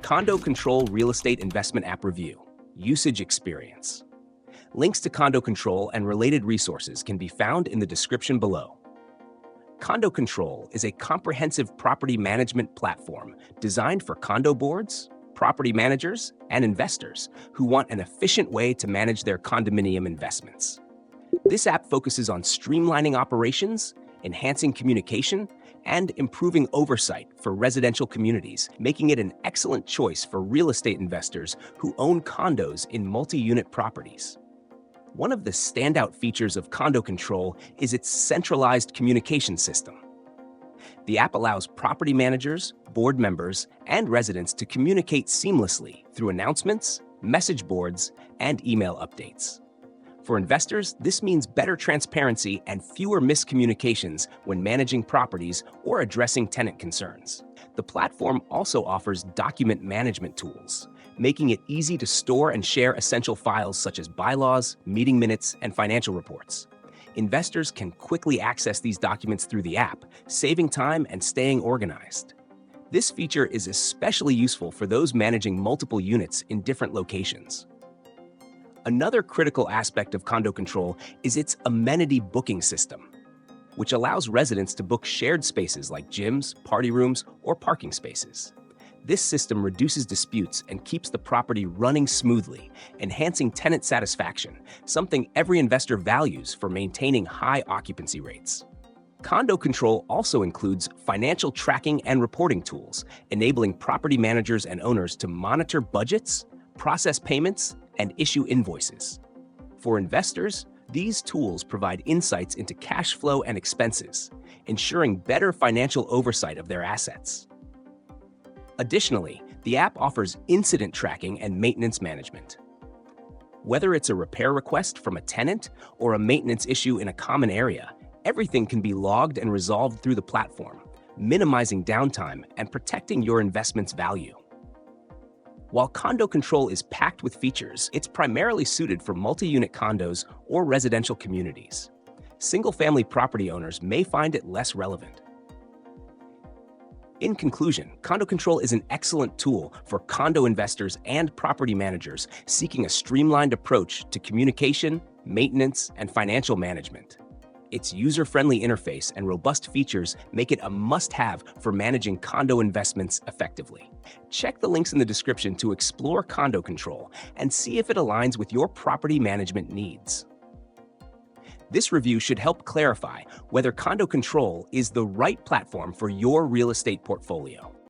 CondoControl Real Estate Investment App Review, Usage Experience. Links to CondoControl and related resources can be found in the description below. CondoControl is a comprehensive property management platform designed for condo boards, property managers, and investors who want an efficient way to manage their condominium investments. This app focuses on streamlining operations, enhancing communication, and improving oversight for residential communities, making it an excellent choice for real estate investors who own condos in multi-unit properties. One of the standout features of CondoControl is its centralized communication system. The app allows property managers, board members, and residents to communicate seamlessly through announcements, message boards, and email updates. For investors, this means better transparency and fewer miscommunications when managing properties or addressing tenant concerns. The platform also offers document management tools, making it easy to store and share essential files such as bylaws, meeting minutes, and financial reports. Investors can quickly access these documents through the app, saving time and staying organized. This feature is especially useful for those managing multiple units in different locations. Another critical aspect of CondoControl is its amenity booking system, which allows residents to book shared spaces like gyms, party rooms, or parking spaces. This system reduces disputes and keeps the property running smoothly, enhancing tenant satisfaction, something every investor values for maintaining high occupancy rates. CondoControl also includes financial tracking and reporting tools, enabling property managers and owners to monitor budgets, process payments, and issue invoices. For investors, these tools provide insights into cash flow and expenses, ensuring better financial oversight of their assets. Additionally, the app offers incident tracking and maintenance management. Whether it's a repair request from a tenant or a maintenance issue in a common area, everything can be logged and resolved through the platform, minimizing downtime and protecting your investment's value. While CondoControl is packed with features, it's primarily suited for multi-unit condos or residential communities. Single-family property owners may find it less relevant. In conclusion, CondoControl is an excellent tool for condo investors and property managers seeking a streamlined approach to communication, maintenance, and financial management. Its user-friendly interface and robust features make it a must-have for managing condo investments effectively. Check the links in the description to explore CondoControl and see if it aligns with your property management needs. This review should help clarify whether CondoControl is the right platform for your real estate portfolio.